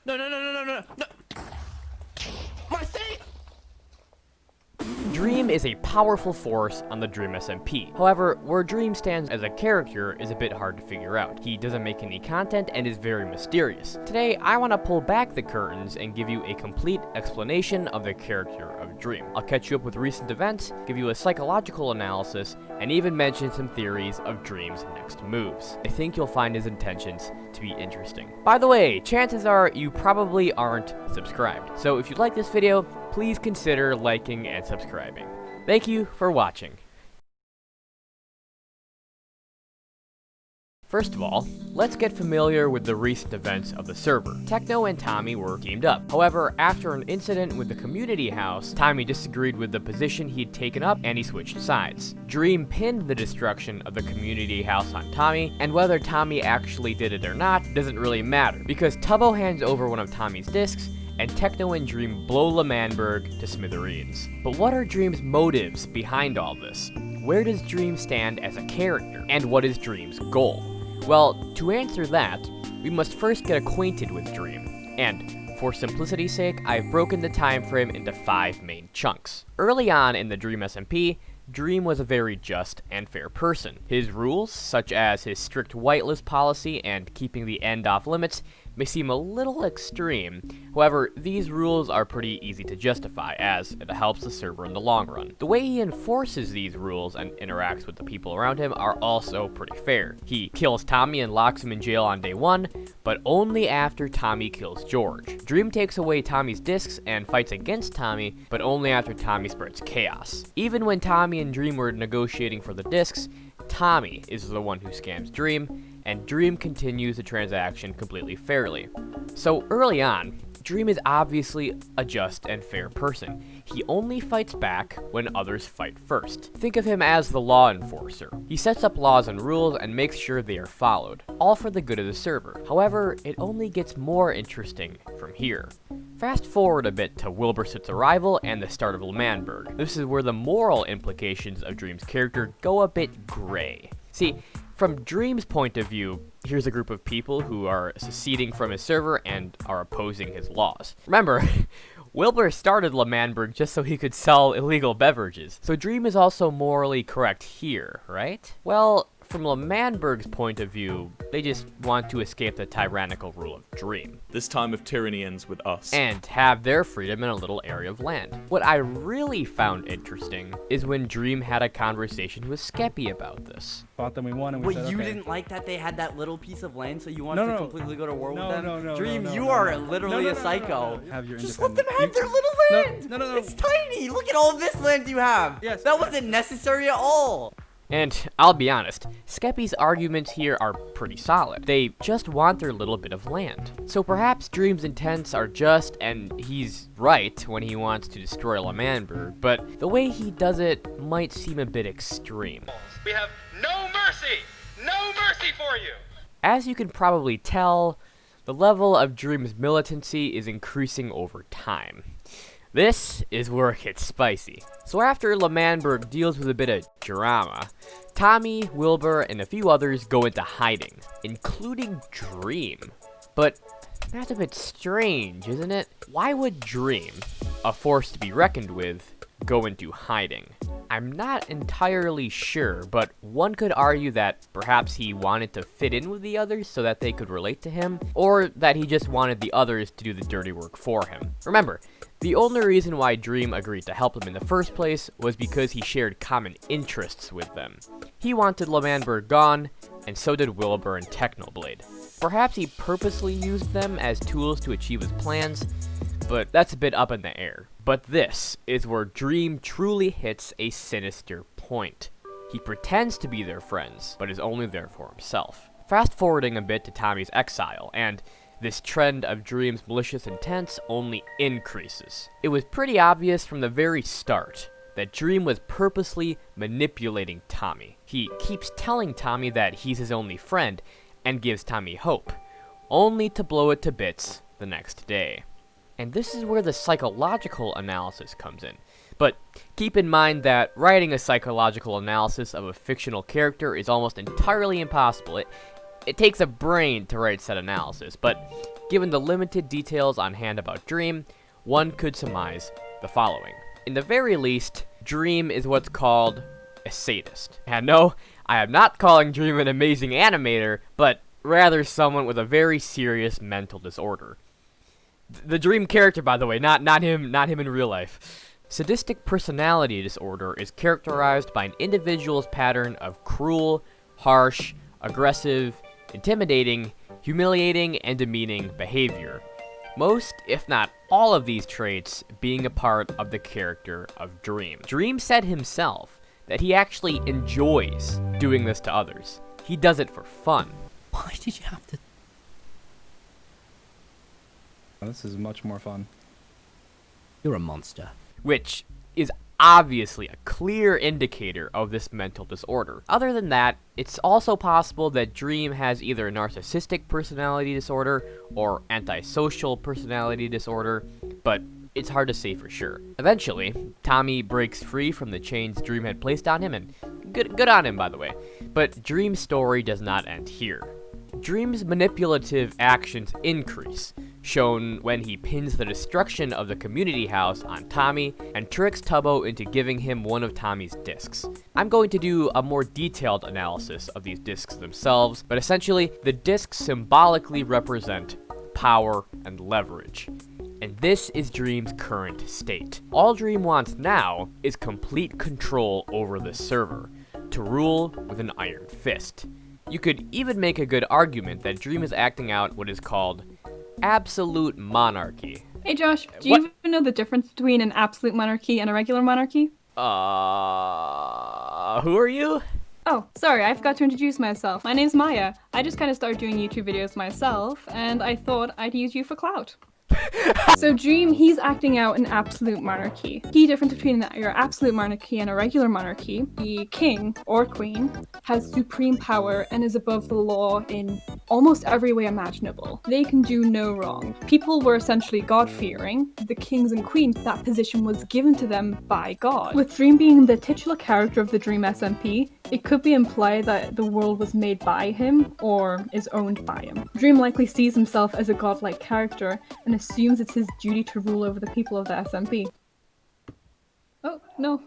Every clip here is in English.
No, no, no, no, no, no, no. My thing! Dream is a powerful force on the Dream SMP. However, where Dream stands as a character is a bit hard to figure out. He doesn't make any content and is very mysterious. Today, I want to pull back the curtains and give you a complete explanation of the character of Dream. I'll catch you up with recent events, give you a psychological analysis, and even mention some theories of Dream's next moves. I think you'll find his intentions to be interesting. By the way, chances are you probably aren't subscribed. So if you like this video, please consider liking and subscribing. Thank you for watching. First of all, let's get familiar with the recent events of the server. Techno and Tommy were teamed up. However, after an incident with the community house, Tommy disagreed with the position he'd taken up and he switched sides. Dream pinned the destruction of the community house on Tommy, and whether Tommy actually did it or not doesn't really matter, because Tubbo hands over one of Tommy's discs, and Techno and Dream blow L'Manberg to smithereens. But what are Dream's motives behind all this? Where does Dream stand as a character? And what is Dream's goal? Well, to answer that, we must first get acquainted with Dream. And for simplicity's sake, I've broken the time frame into 5 main chunks. Early on in the Dream SMP, Dream was a very just and fair person. His rules, such as his strict whitelist policy and keeping the end off limits, may seem a little extreme. However, these rules are pretty easy to justify, as it helps the server in the long run. The way he enforces these rules and interacts with the people around him are also pretty fair. He kills Tommy and locks him in jail on day 1, but only after Tommy kills George. Dream takes away Tommy's discs and fights against Tommy, but only after Tommy spreads chaos. Even when Tommy and Dream were negotiating for the discs, Tommy is the one who scams Dream, and Dream continues the transaction completely fairly. So early on, Dream is obviously a just and fair person. He only fights back when others fight first. Think of him as the law enforcer. He sets up laws and rules and makes sure they are followed, all for the good of the server. However, it only gets more interesting from here. Fast forward a bit to Wilburson's arrival and the start of L'Manberg. This is where the moral implications of Dream's character go a bit gray. See, from Dream's point of view, here's a group of people who are seceding from his server and are opposing his laws. Remember, Wilbur started L'Manberg just so he could sell illegal beverages, so Dream is also morally correct here, right? Well, from L'Manberg's point of view, they just want to escape the tyrannical rule of Dream. This time of tyranny ends with us. And have their freedom in a little area of land. What I really found interesting is when Dream had a conversation with Skeppy about this. Fought them, we won, and we Wait, said, you okay. didn't like that they had that little piece of land, so you wanted to No. completely go to war No, with them? no, no, Dream, no, you no, are no. literally No, a no, no, psycho. no. Have your Just let them independence. have their little land! No. It's tiny! Look at all this land you have! Yes. That wasn't necessary at all! And I'll be honest, Skeppy's arguments here are pretty solid. They just want their little bit of land. So perhaps Dream's intents are just, and he's right when he wants to destroy L'Manberg, but the way he does it might seem a bit extreme. We have no mercy! No mercy for you! As you can probably tell, the level of Dream's militancy is increasing over time. This is where it gets spicy. So after L'Manberg deals with a bit of drama, Tommy, Wilbur, and a few others go into hiding, including Dream. But that's a bit strange, isn't it? Why would Dream, a force to be reckoned with, go into hiding? I'm not entirely sure, but one could argue that perhaps he wanted to fit in with the others so that they could relate to him, or that he just wanted the others to do the dirty work for him. Remember, the only reason why Dream agreed to help them in the first place was because he shared common interests with them. He wanted L'Manberg gone, and so did Wilbur and Technoblade. Perhaps he purposely used them as tools to achieve his plans, but that's a bit up in the air. But this is where Dream truly hits a sinister point. He pretends to be their friends, but is only there for himself. Fast forwarding a bit to Tommy's exile, and this trend of Dream's malicious intents only increases. It was pretty obvious from the very start that Dream was purposely manipulating Tommy. He keeps telling Tommy that he's his only friend, and gives Tommy hope, only to blow it to bits the next day. And this is where the psychological analysis comes in. But keep in mind that writing a psychological analysis of a fictional character is almost entirely impossible. It takes a brain to write said analysis, but given the limited details on hand about Dream, one could surmise the following. In the very least, Dream is what's called a sadist. And no, I am not calling Dream an amazing animator, but rather someone with a very serious mental disorder. The Dream character, by the way, not him in real life. Sadistic personality disorder is characterized by an individual's pattern of cruel, harsh, aggressive, intimidating, humiliating, and demeaning behavior. Most, if not all of these traits being a part of the character of Dream. Dream said himself that he actually enjoys doing this to others. He does it for fun. Why did you have to? This is much more fun. You're a monster. Which is obviously a clear indicator of this mental disorder. Other than that, it's also possible that Dream has either a narcissistic personality disorder or antisocial personality disorder, but it's hard to say for sure. Eventually, Tommy breaks free from the chains Dream had placed on him, and good on him, by the way. But Dream's story does not end here. Dream's manipulative actions increase, shown when he pins the destruction of the community house on Tommy and tricks Tubbo into giving him one of Tommy's discs. I'm going to do a more detailed analysis of these discs themselves, but essentially, the discs symbolically represent power and leverage. And this is Dream's current state. All Dream wants now is complete control over this server, to rule with an iron fist. You could even make a good argument that Dream is acting out what is called absolute monarchy. Hey Josh, do What? you even know the difference between an absolute monarchy and a regular monarchy? Who are you? Oh, sorry, I forgot to introduce myself. My name's Maya. I just kind of started doing YouTube videos myself, and I thought I'd use you for clout. So Dream, he's acting out an absolute monarchy. Key difference between your absolute monarchy and a regular monarchy: the king or queen has supreme power and is above the law in almost every way imaginable. They can do no wrong. People were essentially God-fearing. The kings and queens, that position was given to them by God. With Dream being the titular character of the Dream SMP, it could be implied that the world was made by him or is owned by him. Dream likely sees himself as a godlike character and assumes it's his duty to rule over the people of the SMP. Oh, no.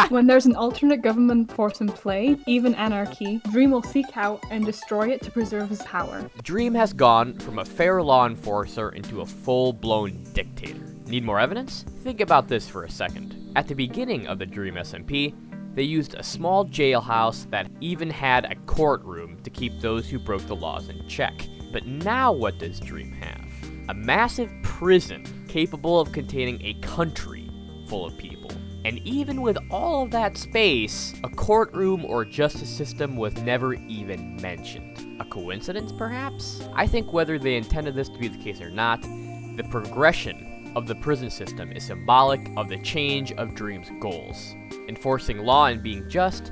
When there's an alternate government force in play, even anarchy, Dream will seek out and destroy it to preserve his power. Dream has gone from a fair law enforcer into a full-blown dictator. Need more evidence? Think about this for a second. At the beginning of the Dream SMP, they used a small jailhouse that even had a courtroom to keep those who broke the laws in check. But now what does Dream have? A massive prison capable of containing a country full of people. And even with all of that space, a courtroom or justice system was never even mentioned. A coincidence, perhaps? I think whether they intended this to be the case or not, the progression of the prison system is symbolic of the change of Dream's goals, enforcing law and being just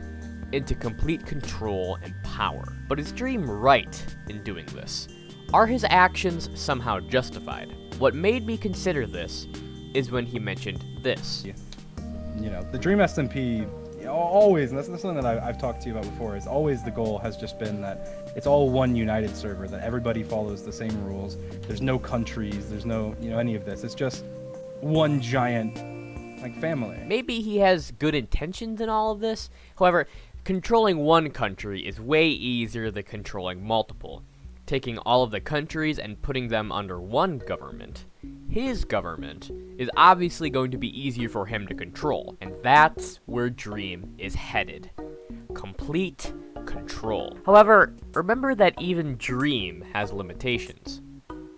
into complete control and power. But is Dream right in doing this? Are his actions somehow justified? What made me consider this is when he mentioned this. You know, the Dream SMP, always, and that's something that I've talked to you about before, is always the goal has just been that it's all one united server, that everybody follows the same rules. There's no countries, there's no, any of this. It's just one giant, family. Maybe he has good intentions in all of this. However, controlling one country is way easier than controlling multiple. Taking all of the countries and putting them under one government, his government, is obviously going to be easier for him to control, and that's where Dream is headed. Complete control. However, remember that even Dream has limitations.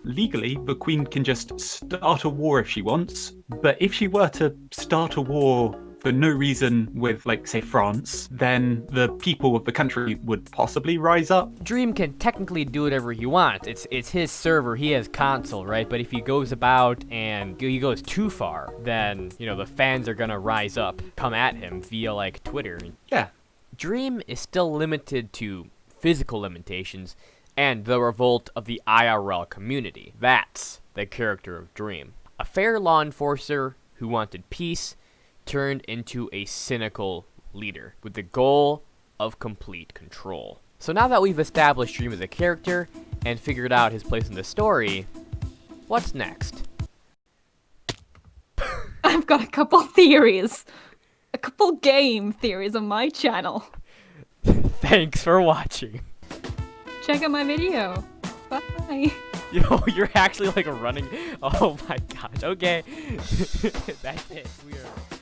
Legally, the Queen can just start a war if she wants, but if she were to start a war for no reason with, say, France, then the people of the country would possibly rise up. Dream can technically do whatever he wants. It's his server, he has console, right? But if he goes about and he goes too far, then, the fans are gonna rise up, come at him via, Twitter. Yeah. Dream is still limited to physical limitations and the revolt of the IRL community. That's the character of Dream. A fair law enforcer who wanted peace turned into a cynical leader with the goal of complete control. So now that we've established Dream as a character and figured out his place in the story, what's next? I've got a couple theories. A couple game theories on my channel. Thanks for watching. Check out my video. Bye. Yo, you're actually like running. Oh my gosh. Okay. That's it. We are.